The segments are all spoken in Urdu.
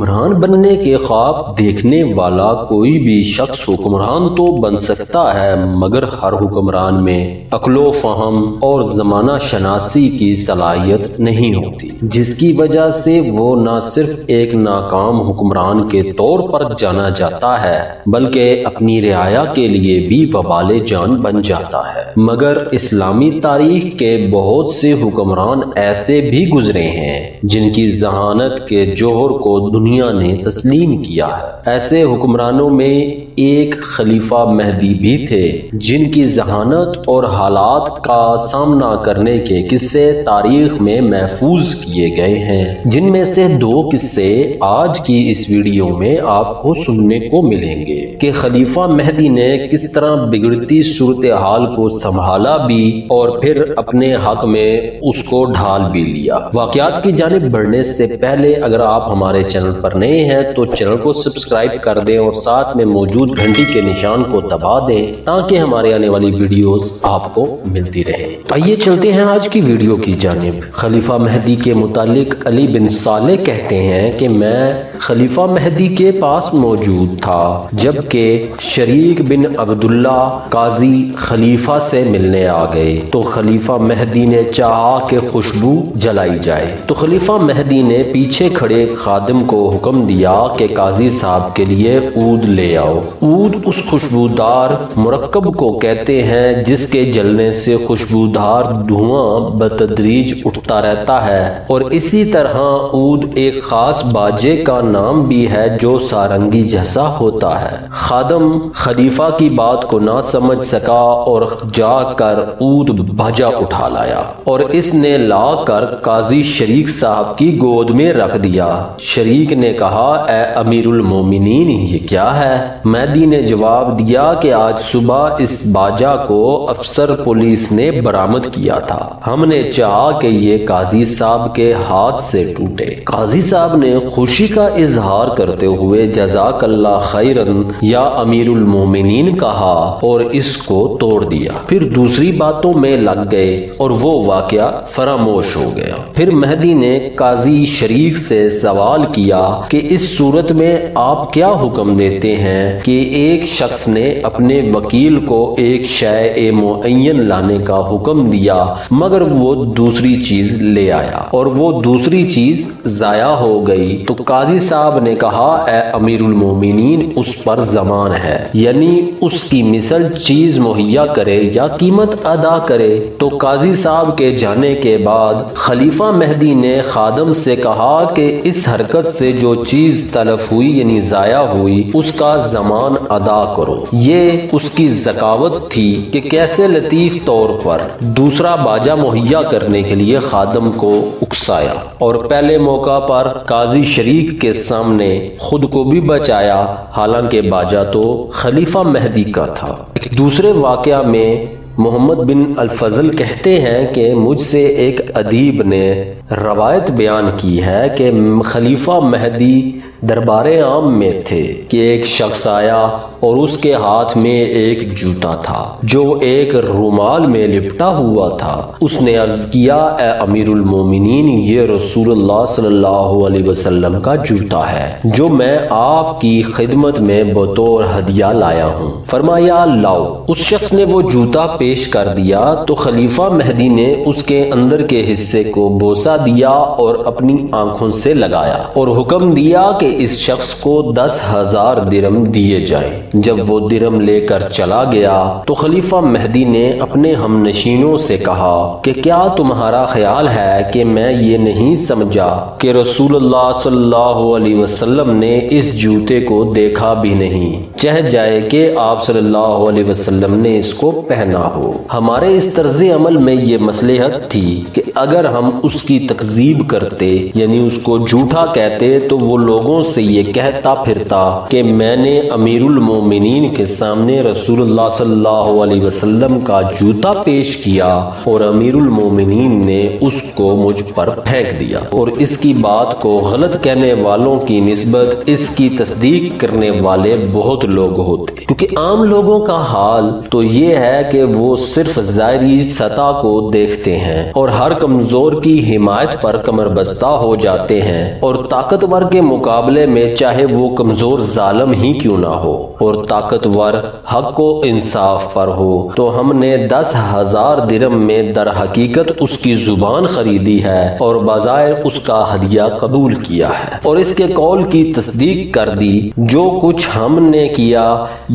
حکمران بننے کے خواب دیکھنے والا کوئی بھی شخص حکمران تو بن سکتا ہے، مگر ہر حکمران میں عقل و فہم اور زمانہ شناسی کی صلاحیت نہیں ہوتی، جس کی وجہ سے وہ نہ صرف ایک ناکام حکمران کے طور پر جانا جاتا ہے بلکہ اپنی رعایا کے لیے بھی وبال جان بن جاتا ہے۔ مگر اسلامی تاریخ کے بہت سے حکمران ایسے بھی گزرے ہیں جن کی ذہانت کے جوہر کو دنیا نے تسلیم کیا ہے۔ ایسے حکمرانوں میں ایک خلیفہ مہدی بھی تھے جن کی ذہانت اور حالات کا سامنا کرنے کے قصے تاریخ میں محفوظ کیے گئے ہیں، جن میں سے 2 قصے آج کی اس ویڈیو میں آپ کو سننے کو ملیں گے کہ خلیفہ مہدی نے کس طرح بگڑتی صورتحال کو سنبھالا بھی اور پھر اپنے حق میں اس کو ڈھال بھی لیا۔ واقعات کی جانب بڑھنے سے پہلے اگر آپ ہمارے چینل پر نئے ہیں تو چینل کو سبسکرائب کر دیں اور ساتھ میں موجود گھنٹی کے نشان کو دبا دیں تاکہ ہمارے آنے والی ویڈیوز آپ کو ملتی رہے۔ آئیے چلتے ہیں آج کی ویڈیو کی جانب۔ خلیفہ مہدی کے متعلق علی بن صالح کہتے ہیں کہ میں خلیفہ مہدی کے پاس موجود تھا جبکہ شریک بن عبداللہ قاضی خلیفہ سے ملنے آ گئے تو خلیفہ مہدی نے چاہا کہ خوشبو جلائی جائے تو خلیفہ مہدی نے پیچھے کھڑے خادم کو حکم دیا کہ قاضی صاحب کے لیے عود لے آؤ۔ عود اس خوشبودار مرکب کو کہتے ہیں جس کے جلنے سے خوشبودار دھواں بتدریج اٹھتا رہتا ہے، اور اسی طرح عود ایک خاص باجے کا نام بھی ہے جو سارنگی جیسا ہوتا ہے۔ خادم خلیفہ کی بات کو نہ سمجھ سکا اور جا کر عود باجا اٹھا لایا اور اس نے لا کر قاضی شریک صاحب کی گود میں رکھ دیا۔ شریک نے کہا، اے امیر المومنین یہ کیا ہے؟ مہدی نے جواب دیا کہ آج صبح اس باجا کو افسر پولیس نے برآمد کیا تھا، ہم نے چاہا کہ یہ قاضی صاحب کے ہاتھ سے ٹوٹے۔ قاضی صاحب نے خوشی کا اظہار کرتے ہوئے جزاک اللہ خیرن یا امیر المومنین کہا اور اس کو توڑ دیا۔ پھر دوسری باتوں میں لگ گئے اور وہ واقعہ فراموش ہو گیا۔ پھر مہدی نے قاضی شریک سے سوال کیا کہ اس صورت میں آپ کیا حکم دیتے ہیں کہ ایک شخص نے اپنے وکیل کو ایک شے معین لانے کا حکم دیا مگر وہ دوسری چیز لے آیا اور وہ دوسری چیز ضائع ہو گئی تو قاضی صاحب نے کہا، اے امیر المومنین اس پر ضمان ہے، یعنی اس کی مثل چیز مہیا کرے یا قیمت ادا کرے۔ تو قاضی صاحب کے جانے کے بعد خلیفہ مہدی نے خادم سے کہا کہ اس حرکت سے جو چیز تلف ہوئی یعنی ضائع ہوئی اس کا ضمان ادا کرو۔ یہ اس کی ذکاوت تھی کہ کیسے لطیف طور پر دوسرا باجا مہیا کرنے کے لیے خادم کو اکسایا اور پہلے موقع پر قاضی شریک کے سامنے خود کو بھی بچایا، حالانکہ باجا تو خلیفہ مہدی کا تھا۔ دوسرے واقعہ میں محمد بن الفضل کہتے ہیں کہ مجھ سے ایک ادیب نے روایت بیان کی ہے کہ خلیفہ مہدی دربار عام میں تھے کہ ایک شخص آیا اور اس کے ہاتھ میں ایک جوتا تھا جو ایک رومال میں لپٹا ہوا تھا۔ اس نے عرض کیا، اے امیر المومنین یہ رسول اللہ صلی اللہ علیہ وسلم کا جوتا ہے جو میں آپ کی خدمت میں بطور ہدیہ لایا ہوں۔ فرمایا لاؤ۔ اس شخص نے وہ جوتا پیش کر دیا تو خلیفہ مہدی نے اس کے اندر کے حصے کو بوسہ دیا اور اپنی آنکھوں سے لگایا اور حکم دیا کہ اس شخص کو 10,000 درم دیے جائیں۔ جب وہ درم لے کر چلا گیا تو خلیفہ مہدی نے اپنے ہم نشینوں سے کہا کہ کیا تمہارا خیال ہے کہ میں یہ نہیں سمجھا کہ رسول اللہ صلی اللہ علیہ وسلم نے اس جوتے کو دیکھا بھی نہیں، چاہے جائے کہ آپ صلی اللہ علیہ وسلم نے اس کو پہنا ہو۔ ہمارے اس طرز عمل میں یہ مصلحت تھی کہ اگر ہم اس کی تکذیب کرتے یعنی اس کو جھوٹا کہتے تو وہ لوگوں سے یہ کہتا پھرتا کہ میں نے امیر المومنین کے سامنے رسول اللہ صلی اللہ علیہ وسلم کا جوتا پیش کیا اور امیر المومنین نے اس کو مجھ پر پھینک دیا، اور اس کی بات کو غلط کہنے والوں کی نسبت اس کی تصدیق کرنے والے بہت لوگ ہوتے، کیونکہ عام لوگوں کا حال تو یہ ہے کہ وہ صرف ظاہری سطح کو دیکھتے ہیں اور ہر کمزور کی حمایت پر کمر بستہ ہو جاتے ہیں اور طاقتور کے مقابلے مقابلے میں چاہے وہ کمزور ظالم ہی کیوں نہ ہو اور طاقتور حق و انصاف پر ہو، تو ہم نے 10,000 درہم میں در حقیقت اس کی زبان خریدی ہے اور بظاہر اس کا ہدیہ قبول کیا ہے اور اس کے قول کی تصدیق کر دی۔ جو کچھ ہم نے کیا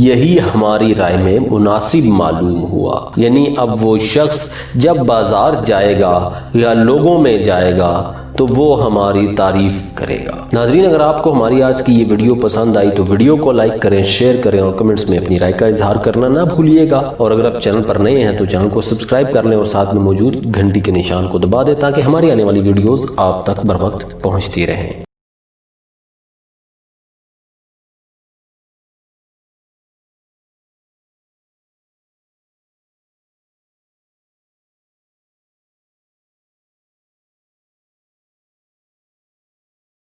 یہی ہماری رائے میں مناسب معلوم ہوا، یعنی اب وہ شخص جب بازار جائے گا یا لوگوں میں جائے گا تو وہ ہماری تعریف کرے گا۔ ناظرین، اگر آپ کو ہماری آج کی یہ ویڈیو پسند آئی تو ویڈیو کو لائک کریں، شیئر کریں اور کمنٹس میں اپنی رائے کا اظہار کرنا نہ بھولیے گا، اور اگر آپ چینل پر نئے ہیں تو چینل کو سبسکرائب کر لیں اور ساتھ میں موجود گھنٹی کے نشان کو دبا دیں تاکہ ہماری آنے والی ویڈیوز آپ تک بر وقت پہنچتی رہیں۔